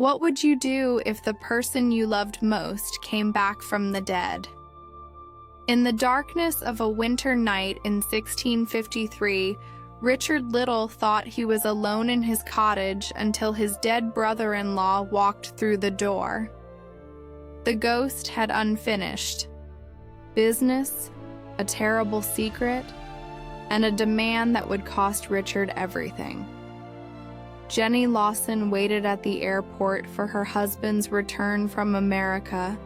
What would you do if the person you loved most came back from the dead? In the darkness of a winter night in 1653, Richard Little thought he was alone in his cottage until his dead brother-in-law walked through the door. The ghost had unfinished business, a terrible secret, and a demand that would cost Richard everything. Jenny Lawson waited at the airport for her husband's return from America,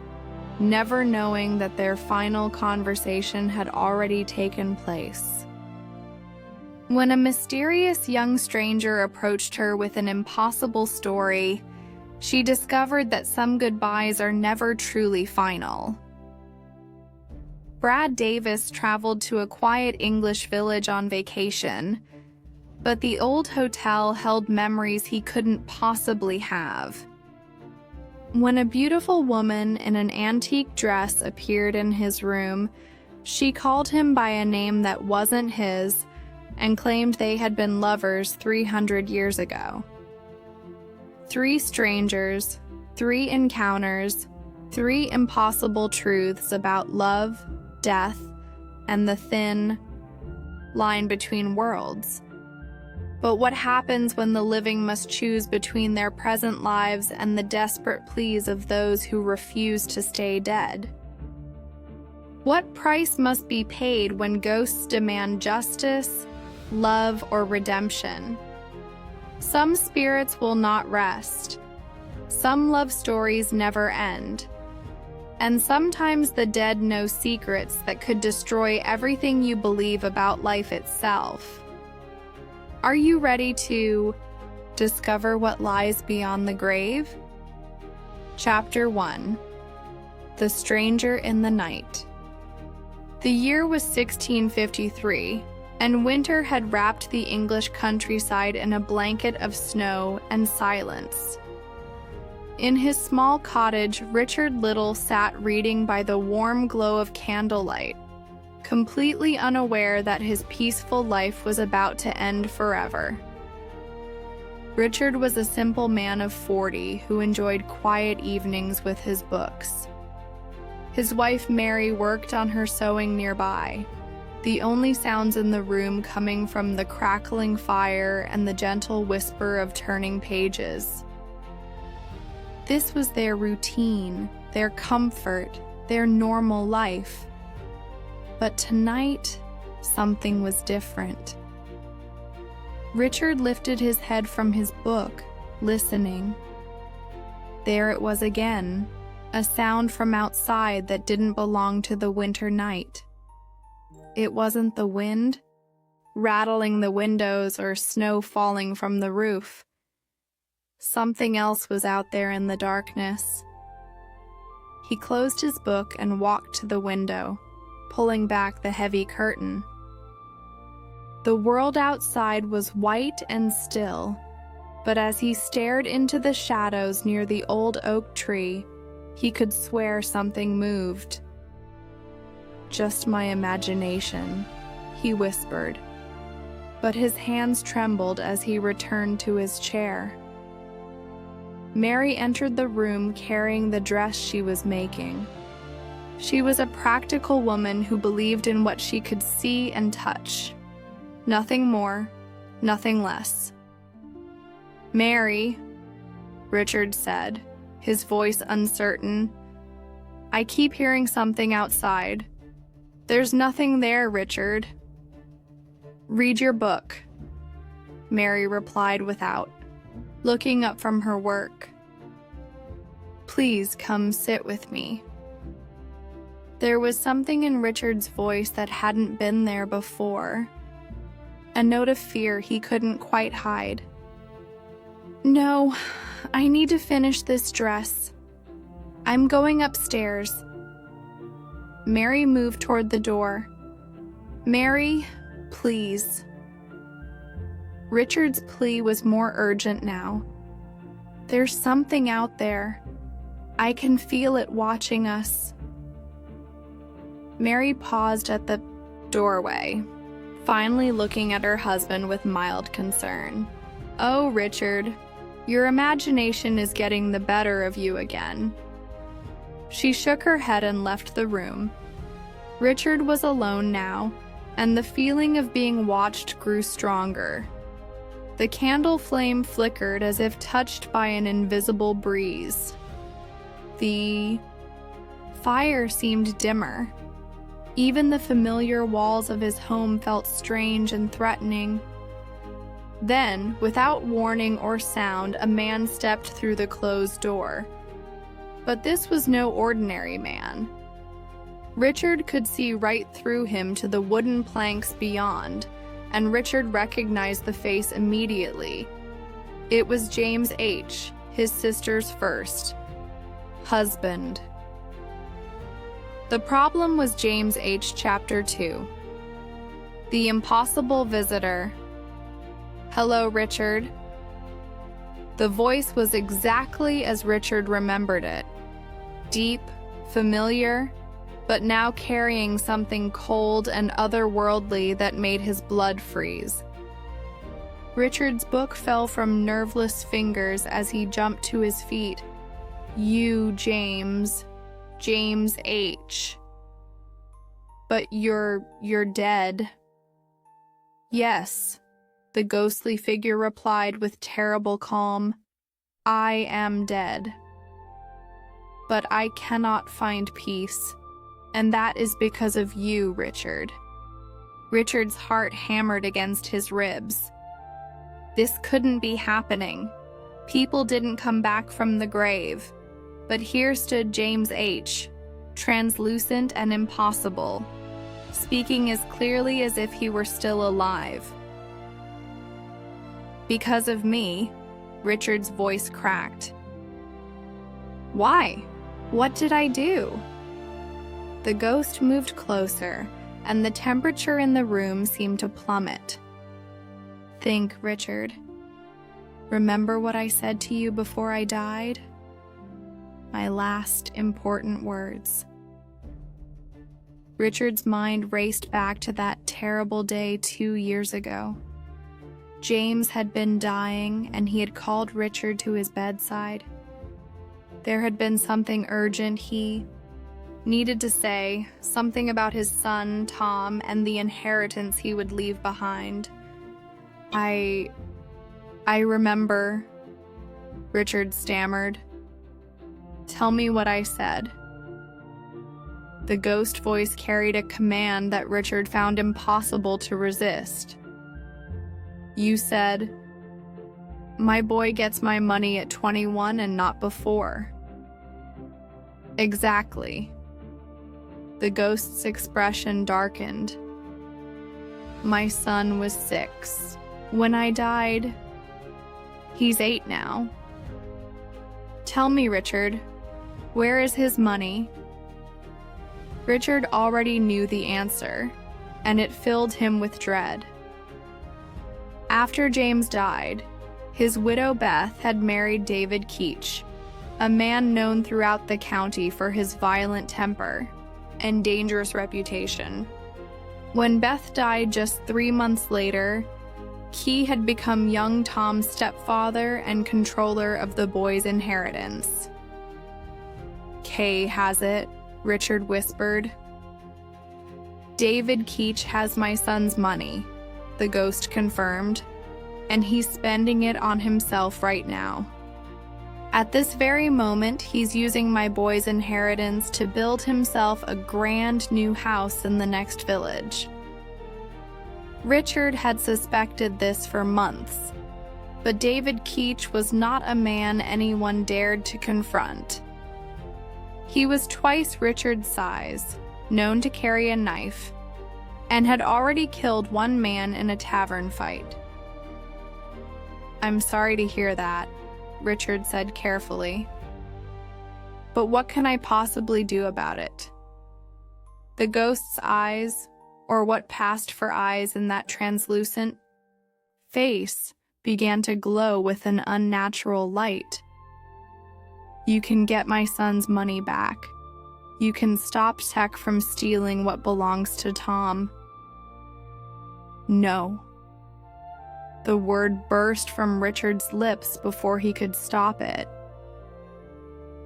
never knowing that their final conversation had already taken place. When a mysterious young stranger approached her with an impossible story, she discovered that some goodbyes are never truly final. Brad Davis traveled to a quiet English village on vacation, but the old hotel held memories he couldn't possibly have. When a beautiful woman in an antique dress appeared in his room, she called him by a name that wasn't his and claimed they had been lovers 300 years ago. 3 strangers, 3 encounters, 3 impossible truths about love, death, and the thin line between worlds. But what happens when the living must choose between their present lives and the desperate pleas of those who refuse to stay dead? What price must be paid when ghosts demand justice, love, or redemption? Some spirits will not rest. Some love stories never end. And sometimes the dead know secrets that could destroy everything you believe about life itself. Are you ready to discover what lies beyond the grave? Chapter 1. The Stranger in the Night. The year was 1653, and winter had wrapped the English countryside in a blanket of snow and silence. In his small cottage, Richard Little sat reading by the warm glow of candlelight, completely unaware that his peaceful life was about to end forever. Richard was a simple man of 40 who enjoyed quiet evenings with his books. His wife Mary worked on her sewing nearby, the only sounds in the room coming from the crackling fire and the gentle whisper of turning pages. This was their routine, their comfort, their normal life. But tonight, something was different. Richard lifted his head from his book, listening. There it was again, a sound from outside that didn't belong to the winter night. It wasn't the wind, rattling the windows or snow falling from the roof. Something else was out there in the darkness. He closed his book and walked to the window, pulling back the heavy curtain. The world outside was white and still, but as he stared into the shadows near the old oak tree, he could swear something moved. "Just my imagination," he whispered, but his hands trembled as he returned to his chair. Mary entered the room carrying the dress she was making. She was a practical woman who believed in what she could see and touch. Nothing more, nothing less. "Mary," Richard said, his voice uncertain, "I keep hearing something outside." "There's nothing there, Richard." "Read your book," Mary replied without looking up from her work. "Please come sit with me." There was something in Richard's voice that hadn't been there before, a note of fear he couldn't quite hide. "No, I need to finish this dress. I'm going upstairs." Mary moved toward the door. "Mary, please." Richard's plea was more urgent now. "There's something out there. I can feel it watching us." Mary paused at the doorway, finally looking at her husband with mild concern. "Oh, Richard, Your imagination is getting the better of you again." She shook her head and left the room. Richard was alone now, and the feeling of being watched grew stronger. The candle flame flickered as if touched by an invisible breeze. The fire seemed dimmer. Even the familiar walls of his home felt strange and threatening. Then, without warning or sound, a man stepped through the closed door. But this was no ordinary man. Richard could see right through him to the wooden planks beyond, and Richard recognized the face immediately. It was James H., his sister's first husband. The problem was James H. Chapter 2. The Impossible Visitor. "Hello, Richard." The voice was exactly as Richard remembered it. Deep, familiar, but now carrying something cold and otherworldly that made his blood freeze. Richard's book fell from nerveless fingers as he jumped to his feet. "You, James H. But you're dead." "Yes," the ghostly figure replied with terrible calm. "I am dead. But I cannot find peace, and that is because of you, Richard." Richard's heart hammered against his ribs. This couldn't be happening. People didn't come back from the grave. But here stood James H., translucent and impossible, speaking as clearly as if he were still alive. "Because of me," Richard's voice cracked. "Why? What did I do?" The ghost moved closer, and the temperature in the room seemed to plummet. "Think, Richard. Remember what I said to you before I died? My last important words." Richard's mind raced back to that terrible day 2 years ago. James had been dying, and he had called Richard to his bedside. There had been something urgent he needed to say, something about his son, Tom, and the inheritance he would leave behind. I remember," Richard stammered. "Tell me what I said." The ghost voice carried a command that Richard found impossible to resist. "You said, 'My boy gets my money at 21 and not before.'" "Exactly." The ghost's expression darkened. "My son was 6 when I died. He's 8 now. Tell me, Richard, where is his money?" Richard already knew the answer, and it filled him with dread. After James died, his widow Beth had married David Keach, a man known throughout the county for his violent temper and dangerous reputation. When Beth died just 3 months later, Key had become young Tom's stepfather and controller of the boy's inheritance. "Kay has it," Richard whispered. "David Keach has my son's money," the ghost confirmed, "and he's spending it on himself right now. At this very moment, he's using my boy's inheritance to build himself a grand new house in the next village." Richard had suspected this for months, but David Keach was not a man anyone dared to confront. He was twice Richard's size, known to carry a knife, and had already killed 1 man in a tavern fight. "I'm sorry to hear that," Richard said carefully. "But what can I possibly do about it?" The ghost's eyes, or what passed for eyes in that translucent face, began to glow with an unnatural light. "You can get my son's money back. You can stop Tech from stealing what belongs to Tom." "No." The word burst from Richard's lips before he could stop it.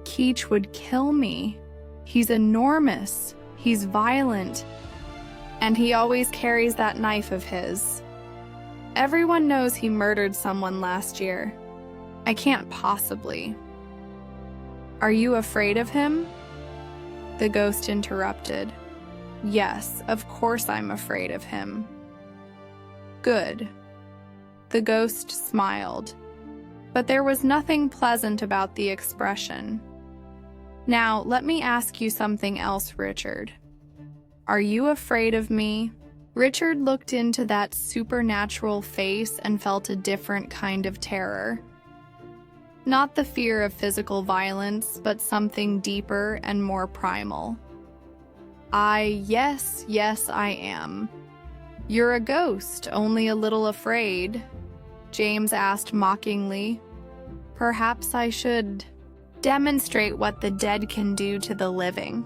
Keach would kill me. He's enormous. He's violent. And he always carries that knife of his. Everyone knows he murdered someone last year. I can't possibly. Are you afraid of him? The ghost interrupted. Yes, of course I'm afraid of him. Good. The ghost smiled, but there was nothing pleasant about the expression. Now, let me ask you something else, Richard. Are you afraid of me? Richard looked into that supernatural face and felt a different kind of terror. Not the fear of physical violence, but something deeper and more primal. Yes, I am. You're a ghost, only a little afraid, James asked mockingly. Perhaps I should demonstrate what the dead can do to the living.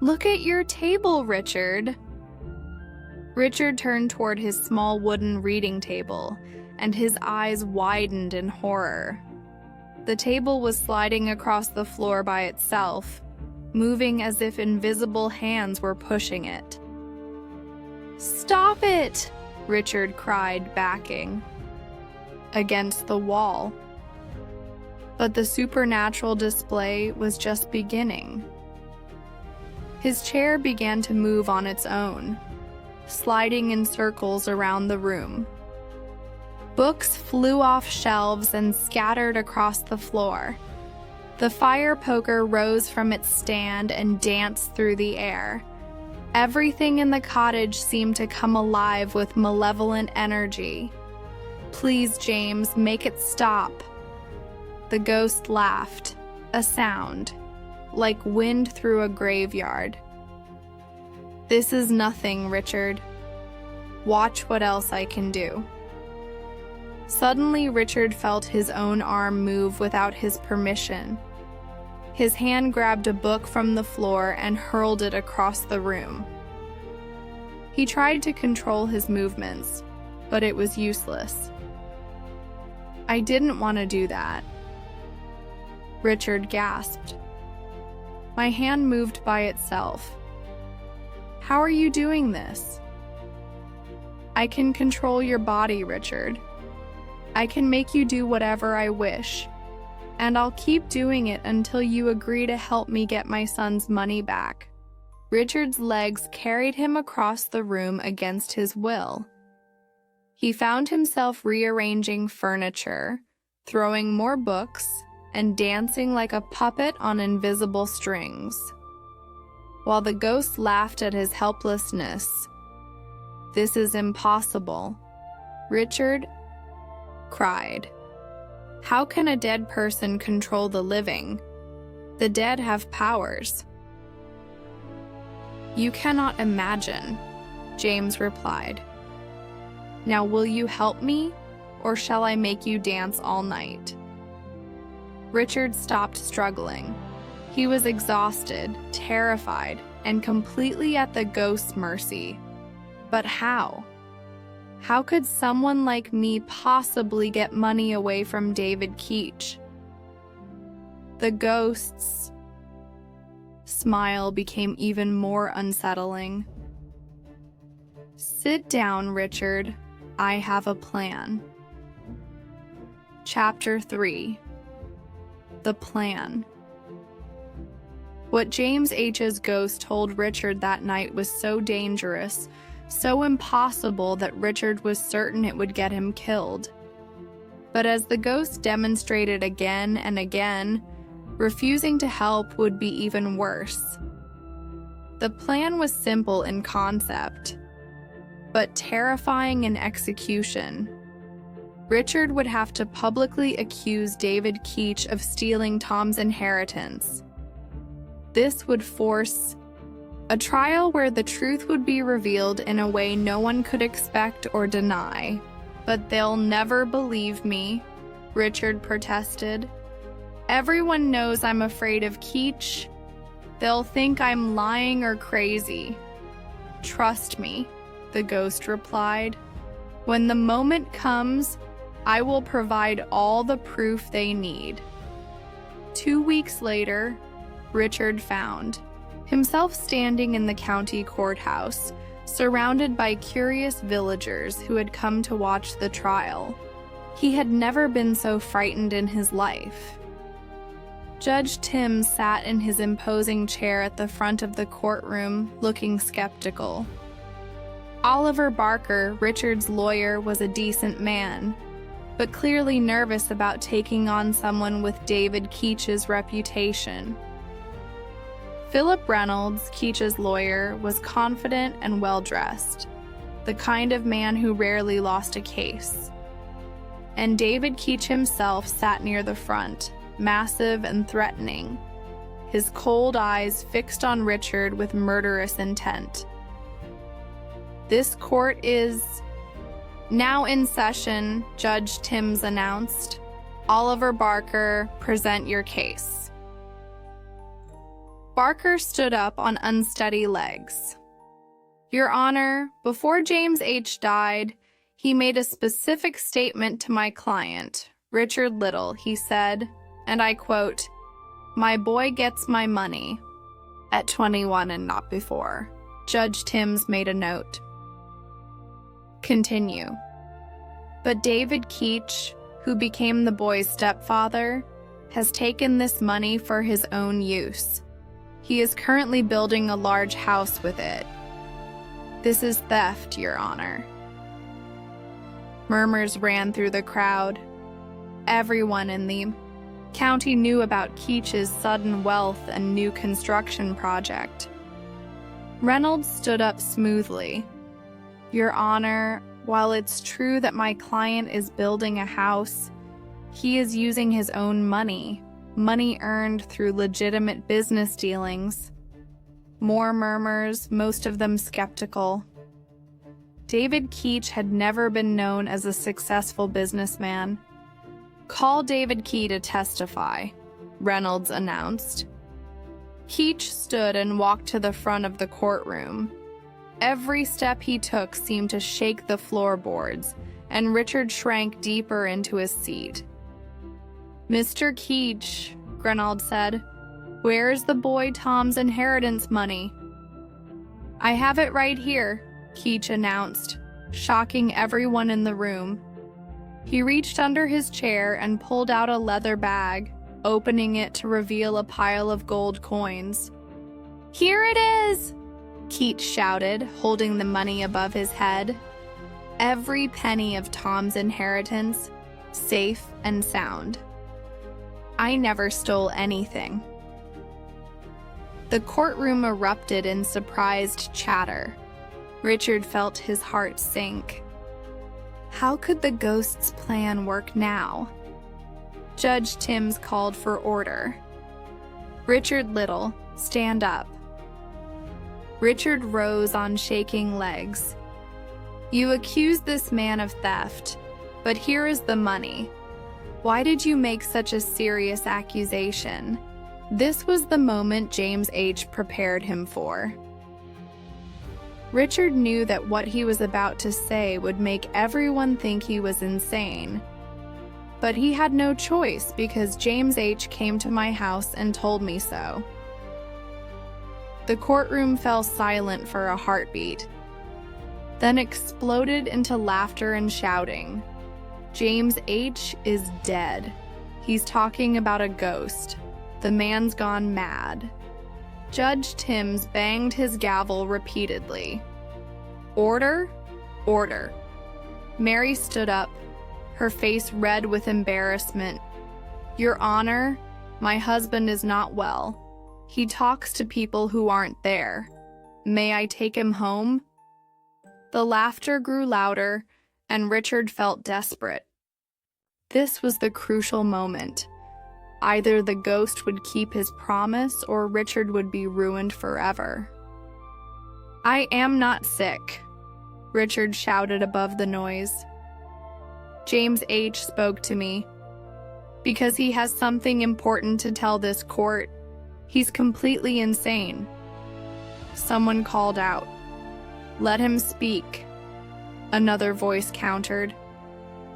Look at your table, Richard. Richard turned toward his small wooden reading table, and his eyes widened in horror. The table was sliding across the floor by itself, moving as if invisible hands were pushing it. Stop it! Richard cried, backing against the wall. But the supernatural display was just beginning. His chair began to move on its own, sliding in circles around the room. Books flew off shelves and scattered across the floor. The fire poker rose from its stand and danced through the air. Everything in the cottage seemed to come alive with malevolent energy. Please, James, make it stop. The ghost laughed, a sound, like wind through a graveyard. This is nothing, Richard. Watch what else I can do. Suddenly, Richard felt his own arm move without his permission. His hand grabbed a book from the floor and hurled it across the room. He tried to control his movements, but it was useless. I didn't want to do that. Richard gasped. My hand moved by itself. How are you doing this? I can control your body, Richard. I can make you do whatever I wish, and I'll keep doing it until you agree to help me get my son's money back. Richard's legs carried him across the room against his will. He found himself rearranging furniture, throwing more books, and dancing like a puppet on invisible strings. While the ghost laughed at his helplessness. This is impossible. Richard cried. How can a dead person control the living? The dead have powers. You cannot imagine, James replied. Now will you help me, or shall I make you dance all night? Richard stopped struggling. He was exhausted, terrified, and completely at the ghost's mercy. But how? How could someone like me possibly get money away from David Keach? The ghost's smile became even more unsettling. Sit down, Richard. I have a plan. Chapter 3. The Plan. What James H.'s ghost told Richard that night was so dangerous, so impossible that Richard was certain it would get him killed. But as the ghost demonstrated again and again, refusing to help would be even worse. The plan was simple in concept, but terrifying in execution. Richard would have to publicly accuse David Keach of stealing Tom's inheritance. This would force a trial where the truth would be revealed in a way no one could expect or deny. But they'll never believe me, Richard protested. Everyone knows I'm afraid of Keach. They'll think I'm lying or crazy. Trust me, the ghost replied. When the moment comes, I will provide all the proof they need." 2 weeks later, Richard found himself standing in the county courthouse, surrounded by curious villagers who had come to watch the trial. He had never been so frightened in his life. Judge Tim sat in his imposing chair at the front of the courtroom, looking skeptical. Oliver Barker, Richard's lawyer, was a decent man, but clearly nervous about taking on someone with David Keach's reputation. Philip Reynolds, Keach's lawyer, was confident and well-dressed, the kind of man who rarely lost a case. And David Keach himself sat near the front, massive and threatening, his cold eyes fixed on Richard with murderous intent. "This court is now in session," Judge Timms announced. "Oliver Barker, present your case." Barker stood up on unsteady legs. "Your Honor, before James H. died, he made a specific statement to my client, Richard Little. He said, and I quote, 'My boy gets my money,' at 21 and not before." Judge Timms made a note. Continue. "But David Keach, who became the boy's stepfather, has taken this money for his own use. He is currently building a large house with it. This is theft, Your Honor." Murmurs ran through the crowd. Everyone in the county knew about Keach's sudden wealth and new construction project. Reynolds stood up smoothly. "Your Honor, while it's true that my client is building a house, he is using his own money earned through legitimate business dealings." More murmurs, most of them skeptical. David Keach had never been known as a successful businessman. "Call David Keach to testify," Reynolds announced. Keach stood and walked to the front of the courtroom. Every step he took seemed to shake the floorboards, and Richard shrank deeper into his seat. "Mr. Keach," Reynolds said, "where's the boy Tom's inheritance money?" "I have it right here," Keach announced, shocking everyone in the room. He reached under his chair and pulled out a leather bag, opening it to reveal a pile of gold coins. "Here it is!" Keach shouted, holding the money above his head. Every penny of Tom's inheritance, safe and sound. "I never stole anything." The courtroom erupted in surprised chatter. Richard felt his heart sink. How could the ghost's plan work now? Judge Timms called for order. "Richard Little, stand up." Richard rose on shaking legs. "You accuse this man of theft, but here is the money. Why did you make such a serious accusation?" This was the moment James H. prepared him for. Richard knew that what he was about to say would make everyone think he was insane. But he had no choice because James H. came to my house and told me so. The courtroom fell silent for a heartbeat, then exploded into laughter and shouting. "James H. is dead. He's talking about a ghost. The man's gone mad." Judge Timms banged his gavel repeatedly. "Order, order." Mary stood up, her face red with embarrassment. "Your Honor, my husband is not well. He talks to people who aren't there. May I take him home?" The laughter grew louder, and Richard felt desperate. This was the crucial moment. Either the ghost would keep his promise or Richard would be ruined forever. "I am not sick," Richard shouted above the noise. "James H. spoke to me because he has something important to tell this court. He's completely insane." Someone called out, "Let him speak." another voice countered.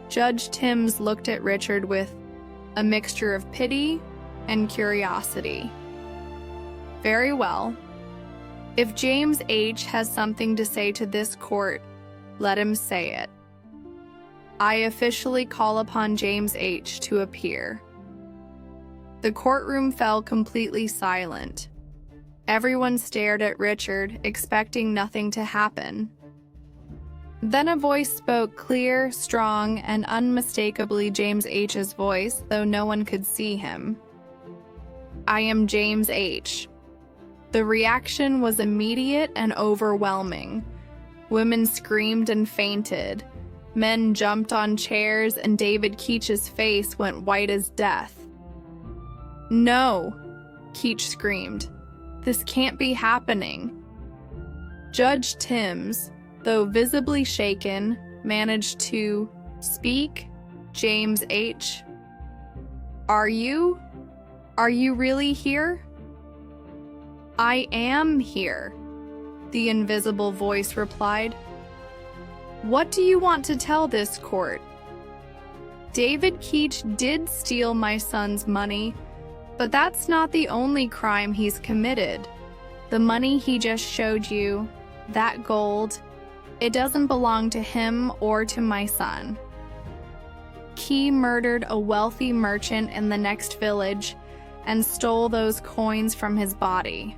Judge Timms looked at Richard with a mixture of pity and curiosity. Very well. If James H. has something to say to this court, let him say it. I officially call upon James H. to appear. The courtroom fell completely silent. Everyone stared at Richard, expecting nothing to happen. Then a voice spoke, clear, strong, and unmistakably James H.'s voice, though no one could see him. I am James H. The reaction was immediate and overwhelming. Women screamed and fainted. Men jumped on chairs, and David Keach's face went white as death. No, Keach screamed. This can't be happening. Judge Timms, though visibly shaken, managed to speak. James H. Are you really here? I am here, the invisible voice replied. What do you want to tell this court? David Keach did steal my son's money, but that's not the only crime he's committed. The money he just showed you, that gold, it doesn't belong to him or to my son. He murdered a wealthy merchant in the next village and stole those coins from his body.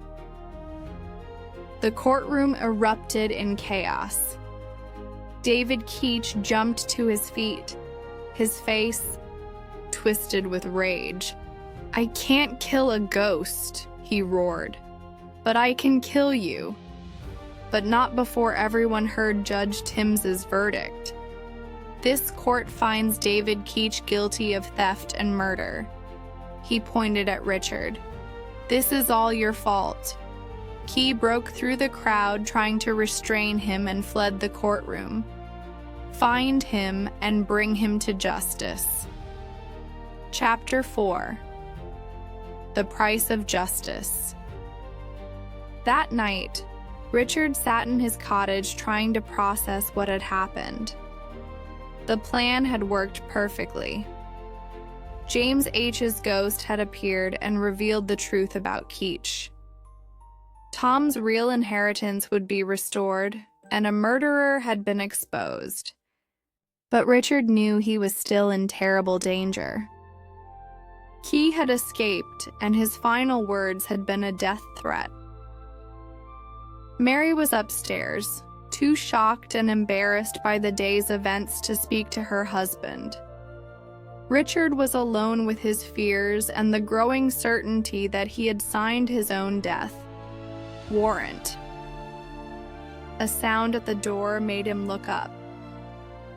The courtroom erupted in chaos. David Keach jumped to his feet, his face twisted with rage. I can't kill a ghost, he roared, but I can kill you. But not before everyone heard Judge Timms's verdict. This court finds David Keach guilty of theft and murder. He pointed at Richard. This is all your fault. He broke through the crowd trying to restrain him and fled the courtroom. Find him and bring him to justice. Chapter 4. The Price of Justice. That night, Richard sat in his cottage trying to process what had happened. The plan had worked perfectly. James H.'s ghost had appeared and revealed the truth about Keach. Tom's real inheritance would be restored, and a murderer had been exposed. But Richard knew he was still in terrible danger. Key had escaped, and his final words had been a death threat. Mary was upstairs, too shocked and embarrassed by the day's events to speak to her husband. Richard was alone with his fears and the growing certainty that he had signed his own death warrant. A sound at the door made him look up.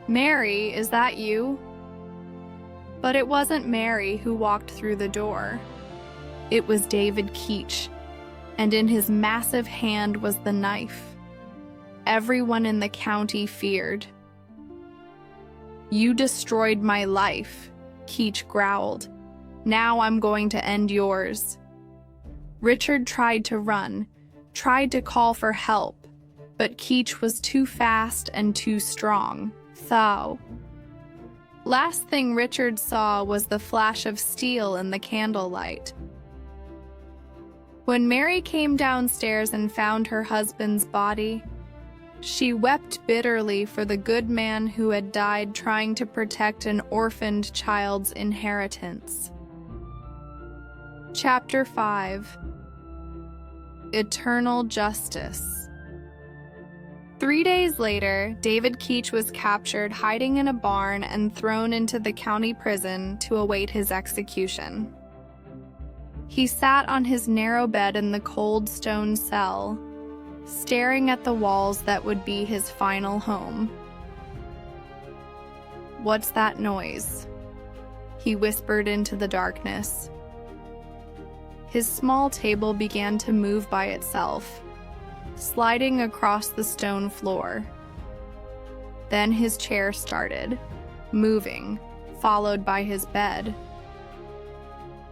Mary, is that you? But it wasn't Mary who walked through the door. It was David Keach, and in his massive hand was the knife. Everyone in the county feared. You destroyed my life, Keach growled. Now I'm going to end yours. Richard tried to run, tried to call for help, but Keach was too fast and too strong. Thou. Last thing Richard saw was the flash of steel in the candlelight. When Mary came downstairs and found her husband's body, she wept bitterly for the good man who had died trying to protect an orphaned child's inheritance. Chapter 5. Eternal Justice. 3 days later, David Keach was captured hiding in a barn and thrown into the county prison to await his execution. He sat on his narrow bed in the cold stone cell, staring at the walls that would be his final home. What's that noise? He whispered into the darkness. His small table began to move by itself, sliding across the stone floor. Then his chair started, moving, followed by his bed.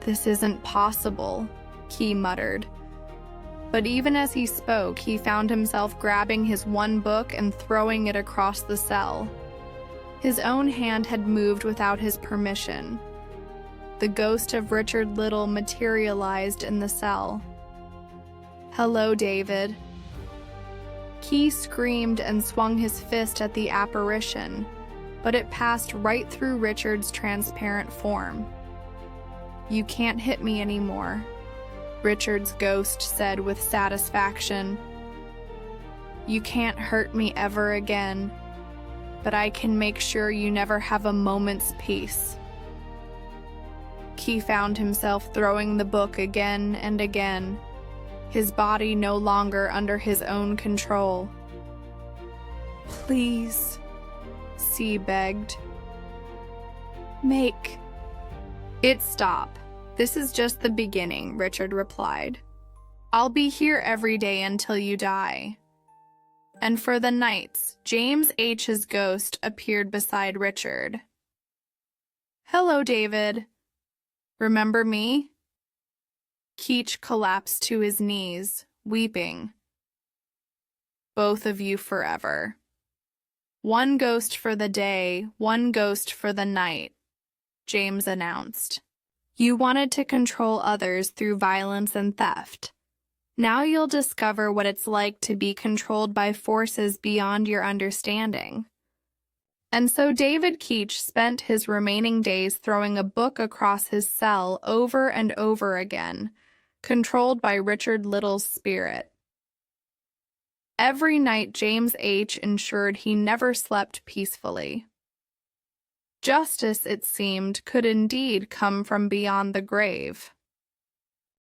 This isn't possible, he muttered. But even as he spoke, he found himself grabbing his one book and throwing it across the cell. His own hand had moved without his permission. The ghost of Richard Little materialized in the cell. "Hello, David." Key screamed and swung his fist at the apparition, but it passed right through Richard's transparent form. "You can't hit me anymore," Richard's ghost said with satisfaction. "You can't hurt me ever again, but I can make sure you never have a moment's peace." Key found himself throwing the book again and again, his body no longer under his own control. "Please," C begged. "Make it stop. This is just the beginning," Richard replied. "I'll be here every day until you die." And for the nights, James H's ghost appeared beside Richard. "Hello, David. Remember me?" Keach collapsed to his knees, weeping. "Both of you forever. One ghost for the day, one ghost for the night," James announced. "You wanted to control others through violence and theft. Now you'll discover what it's like to be controlled by forces beyond your understanding." And so David Keach spent his remaining days throwing a book across his cell over and over again, controlled by Richard Little's spirit. Every night James H. ensured he never slept peacefully. Justice, it seemed, could indeed come from beyond the grave.